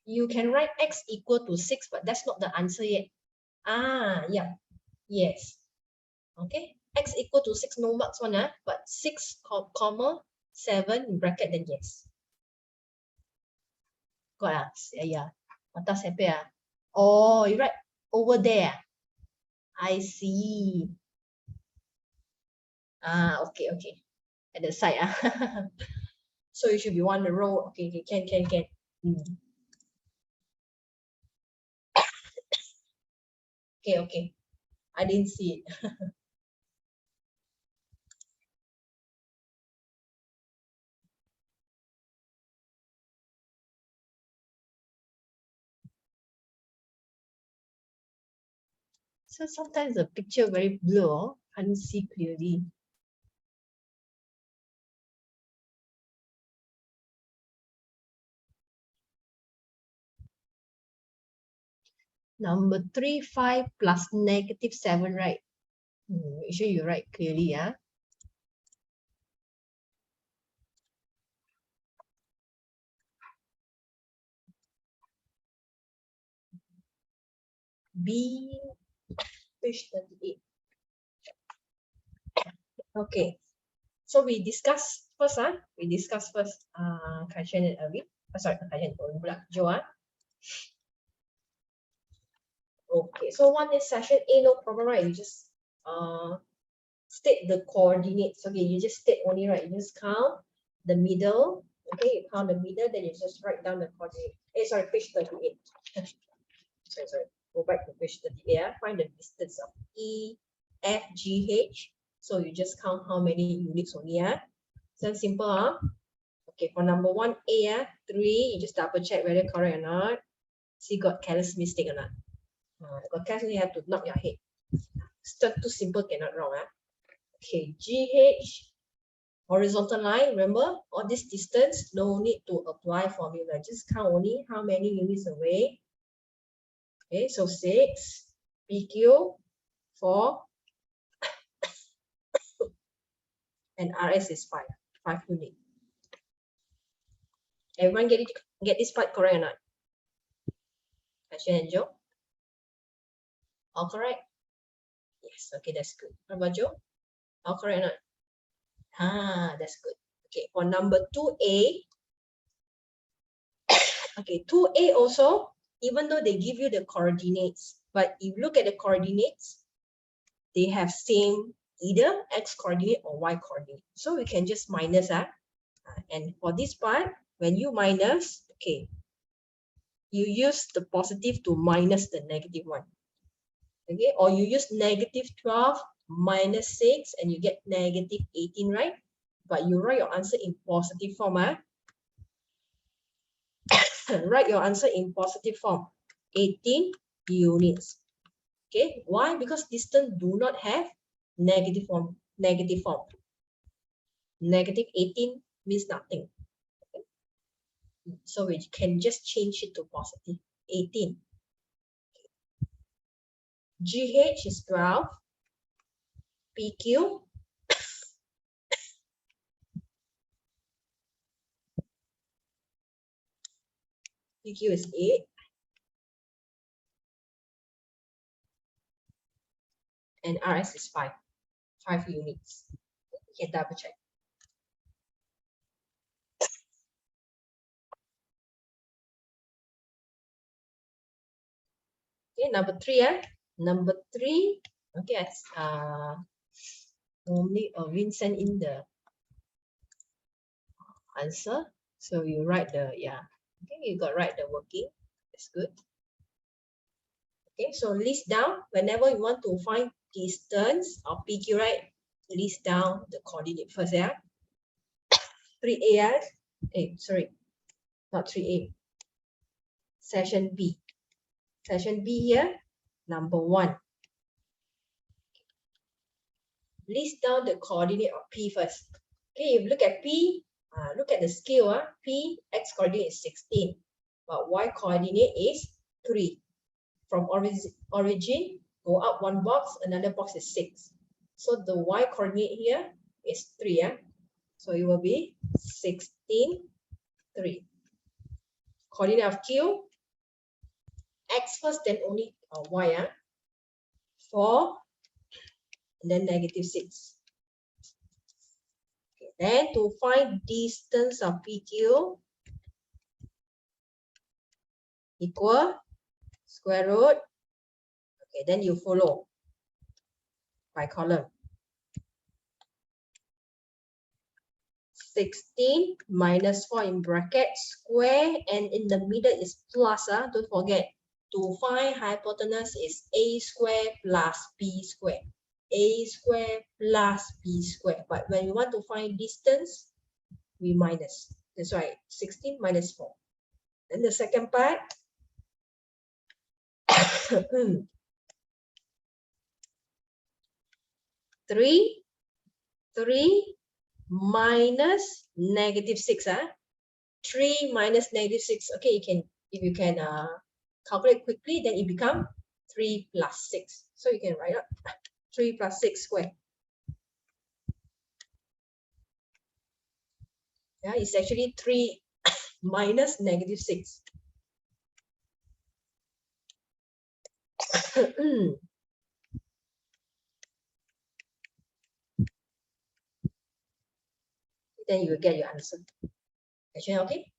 You can write x equal to 6, but that's not the answer yet. Yeah, yes. Okay, x equal to 6, no marks one, but 6, comma, 7 in bracket, then yes. Got yeah. Atas apa ya? Oh, you write over there. I see. Okay. At the side. So it should be one row. Okay, can. Okay. I didn't see it. So sometimes the picture very blur, can't see clearly. Number 3, 5 plus negative 7, right? Make sure you write clearly, B, page 38. Okay. So we discuss first, Kaishan and Erwin. Sorry, Kaishan and pula, Joe. Okay, so one is session A, no problem, right? You just state the coordinates. Okay, you just state only, right? You just count the middle. Okay, you count the middle, then you just write down the coordinate. Sorry, page 38. sorry. Go back to page 38. Find the distance of E, F, G, H. So you just count how many units only. Sounds simple, Okay, for number 1A, 3, you just double check whether correct or not. See, got careless mistake or not. Got careless, you have to knock your head. Still too simple, cannot wrong. Okay, GH, horizontal line, remember, all this distance, no need to apply formula. Just count only how many units away. Okay, so 6, PQ, 4, and RS is 5 units. Everyone get this part correct or not? Ashley and Joe? All correct? Yes, okay, that's good. What about Joe? All correct or not? That's good. Okay, for number 2A, okay, 2A also, even though they give you the coordinates, but if you look at the coordinates, they have same either x coordinate or y coordinate. So we can just minus. And for this part, when you minus, okay, you use the positive to minus the negative one. Okay, or you use negative 12 minus 6 and you get negative 18, right? But you write your answer in positive form. Write your answer in positive form, 18 units. Okay, why? Because distance do not have negative form. Negative 18 means nothing. Okay? So we can just change it to positive 18. GH is 12. PQ is 8. And RS is 5 units. You can double check. Okay, number 3. Number 3. Okay, normally Vincent in the answer. So you write the, okay, you got write the working. That's good. Okay, so list down whenever you want to find distance of PQ, right? List down the coordinate first, 3A, sorry, not 3A. Section B. Section B here, number 1. List down the coordinate of P first. Okay, if you look at P, look at the scale. P, X coordinate is 16, but Y coordinate is 3. From origin, go up 1 box, another box is 6. So the Y coordinate here is 3. So it will be 16, 3. Coordinate of Q, X first, then only Y. 4, and then negative 6. Okay, then to find distance of PQ, equal square root. Okay, then you follow by column. 16 minus 4 in bracket square, and in the middle is plus. Don't forget, to find hypotenuse is a square plus b square. A square plus b square. But when we want to find distance, we minus. That's right, 16 minus 4. Then the second part, 3 minus negative 6. 3 minus negative 6. Okay, if you can calculate quickly, then it becomes 3 plus 6. So you can write up 3 plus 6 square. Yeah, it's actually 3 minus negative 6. Then you will get your answer. Actually, okay?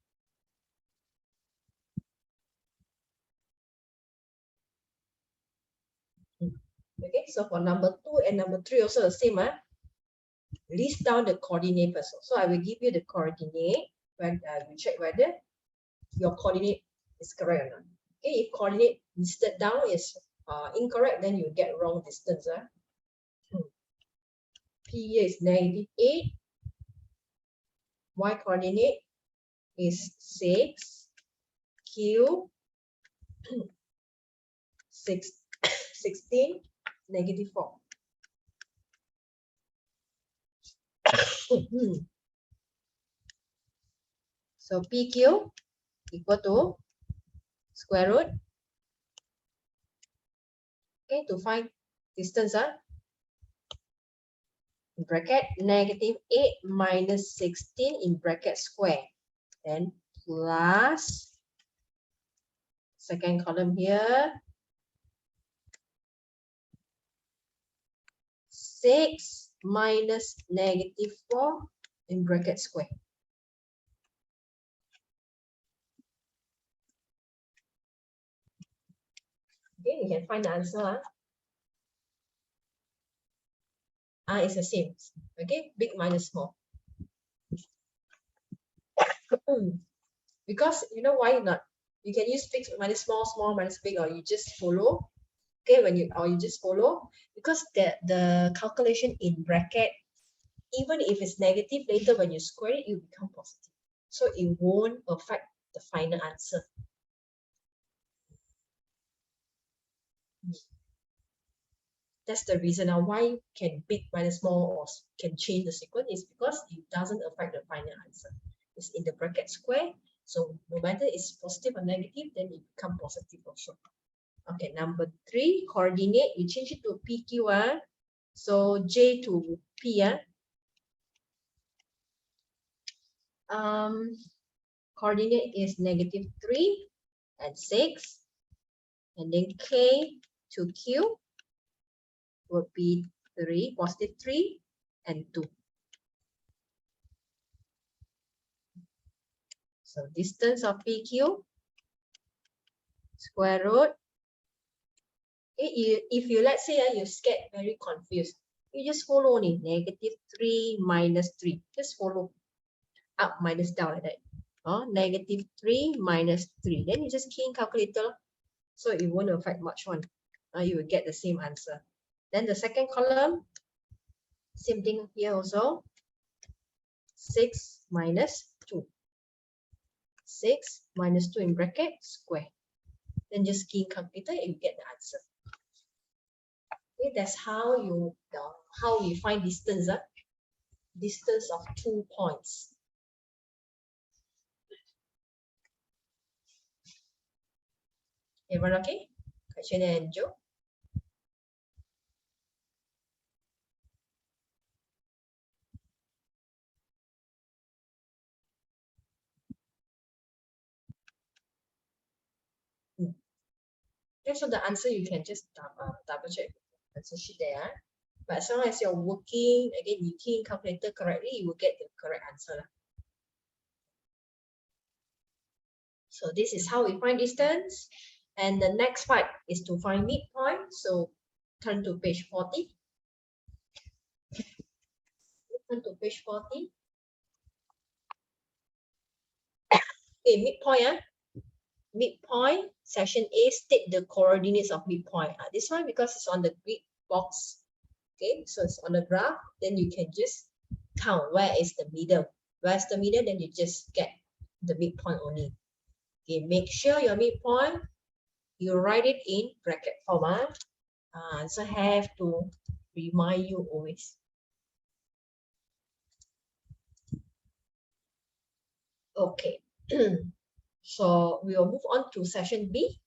Okay, so for number 2 and number 3 also the same. List down the coordinate first. So I will give you the coordinate when you check whether your coordinate is correct or not. Okay, if coordinate listed down is incorrect, then you get wrong distance. P is negative 8. Y coordinate is 6. Q 16, negative 4. So PQ equal to square root. Okay, to find distance, in bracket negative 8 minus 16 in bracket square, then plus second column here 6 minus negative 4 in bracket square. Okay, you can find the answer. It's the same. Okay, big minus small. Because you know why not? You can use big minus small, small minus big, or you just follow. Okay, you just follow, because the calculation in bracket, even if it's negative, later when you square it, it will become positive. So it won't affect the final answer. That's the reason why can big minus small or can change the sequence, is because it doesn't affect the final answer. It's in the bracket square, so no matter it's positive or negative, then it becomes positive also. Okay, number 3, coordinate, you change it to PQ. So J to P. Coordinate is -3 and 6. And then K to Q would be 3, +3 and 2. So distance of PQ, square root. If you, let's say you get very confused, you just follow only -3 minus 3. Just follow up minus down like that. -3 minus 3. Then you just key in calculator. So it won't affect much one. You will get the same answer. Then the second column, same thing here also. 6 minus 2. 6 minus 2 in bracket, square. Then just key in calculator and you get the answer. Okay, that's how we find distance. Distance of 2 points. Everyone okay? Question and Joe? Okay, so the answer you can just double check answer sheet there. But as long as you're working, again, you key in calculator correctly, you will get the correct answer. So this is how we find distance. And the next part is to find midpoint. So turn to page 40. Turn to page 40. Okay, midpoint. Midpoint, section A, state the coordinates of midpoint. This one, because it's on the grid box. Okay, so it's on the graph. Then you can just count where is the middle. Where's the middle? Then you just get the midpoint only. Okay, make sure your midpoint, you write it in bracket form. So have to remind you always. Okay. So we will move on to section B.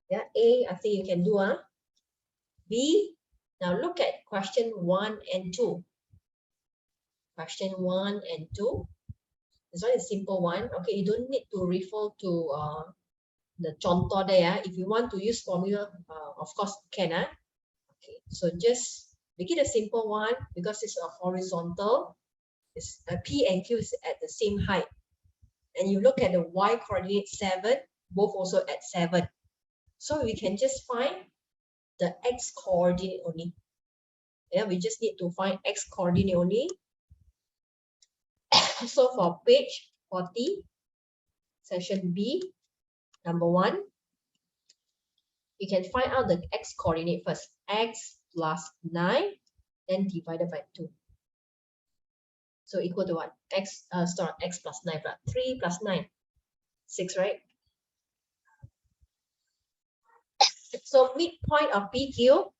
Yeah, A, I think you can do. B, now look at question 1 and 2. Question 1 and 2. This one is simple one. Okay, you don't need to refer to the contour there. If you want to use formula, of course you can. Okay, so just make it a simple one because it's a horizontal. It's P and Q is at the same height. And you look at the y coordinate 7, both also at 7. So we can just find the x coordinate only. Yeah, we just need to find x coordinate only. So for page 40, section B, number 1, you can find out the x coordinate first. X plus 9, then divided by 2. So equal to what? X plus 9, 3 plus 9, 6, right? So midpoint of PQ,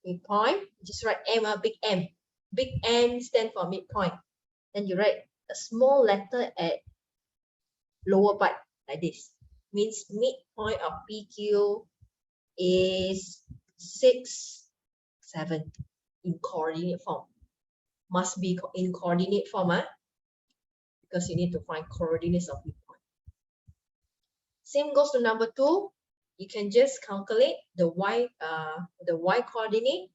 midpoint, just write M, big M. Big M stand for midpoint. Then you write a small letter at lower part like this. Means midpoint of PQ is 6, 7 in coordinate form. Must be in coordinate form, because you need to find coordinates of midpoint. Same goes to number 2. You can just calculate the y coordinate.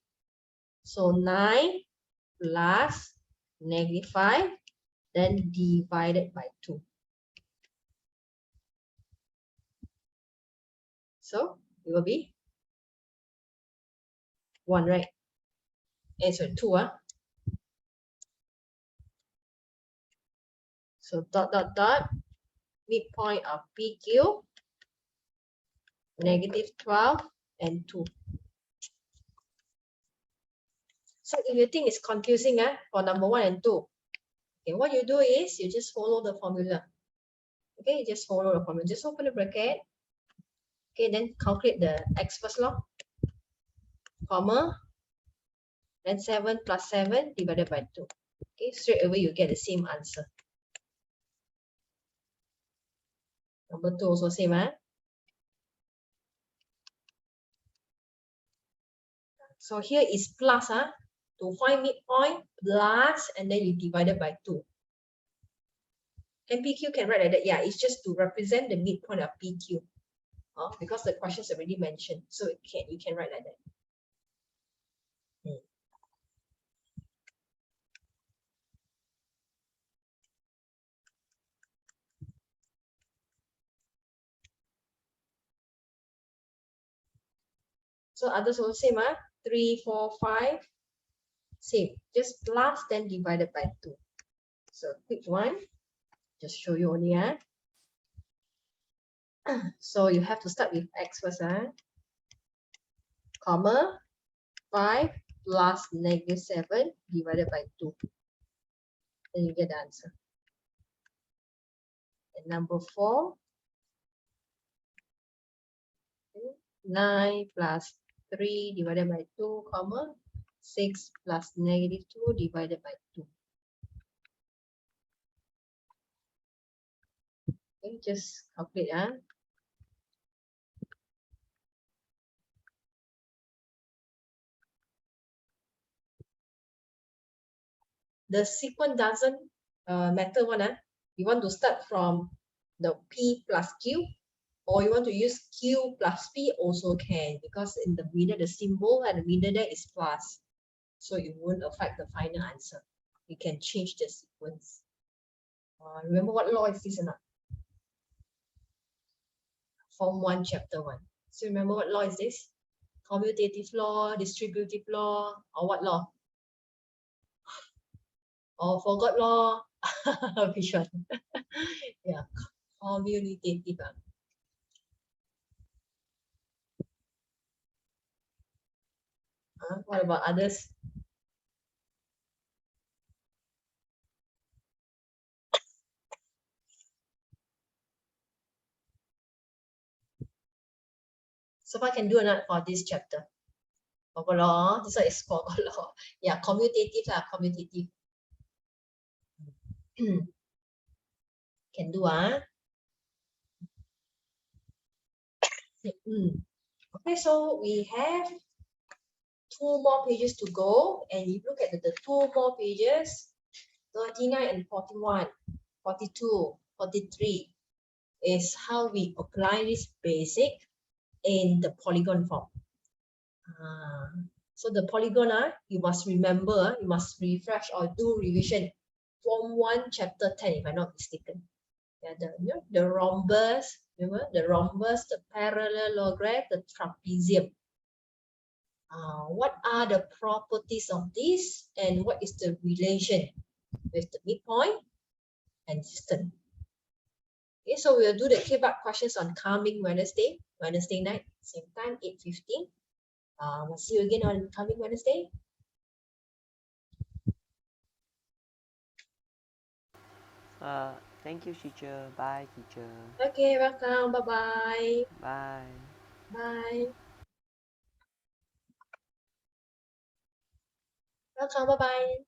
So 9 plus -5, then divided by 2. So it will be 1, right? Sorry, 2. So dot, midpoint of PQ, -12 and 2. So if you think it's confusing for number 1 and 2, okay, what you do is you just follow the formula. Okay, you just follow the formula. Just open the bracket. Okay, then calculate the x first law, comma, then 7 plus 7 divided by 2. Okay, straight away you get the same answer. Number 2 also same. So here is plus, to find midpoint, plus, and then you divide it by 2. MPQ can write like that. Yeah, it's just to represent the midpoint of PQ. Because the question's already mentioned. So you can write like that. So others also same, 3, 4, 5. Same. Just plus, then divided by 2. So quick one. Just show you only, So you have to start with x first, comma, 5 plus -7 divided by 2. Then you get the answer. And number 4, 9 plus 3 divided by 2, comma, 6 plus -2 divided by 2. Okay, just calculate. The sequence doesn't matter one. You want to start from the P plus Q, or you want to use Q plus P also can, because in the middle, the symbol at the middle there is plus. So it won't affect the final answer. You can change the sequence. Remember what law is this or not? Form 1, chapter 1. So remember what law is this? Commutative law, distributive law, or what law? Or forgot law? Which one? Yeah, commutative. What about others? So what I can do or not for this chapter? Forgot law. This one is forgot law. Yeah, commutative lah, commutative. Can do, Okay, so we have 2 more pages to go, and you look at the 2 more pages, 39 and 41, 42, 43 is how we apply this basic in the polygon form. So the polygon, you must remember, you must refresh or do revision. Form 1, chapter 10, if I'm not mistaken. Yeah, the rhombus, remember the rhombus, the parallelogram, the trapezium. What are the properties of this, and what is the relation with the midpoint and distance? Okay, so we'll do the K-Bar questions on coming Wednesday night, same time, 8:15. We'll see you again on coming Wednesday. Thank you, teacher. Bye, teacher. Okay, welcome. Bye-bye. Bye. Bye. Welcome. Bye-bye.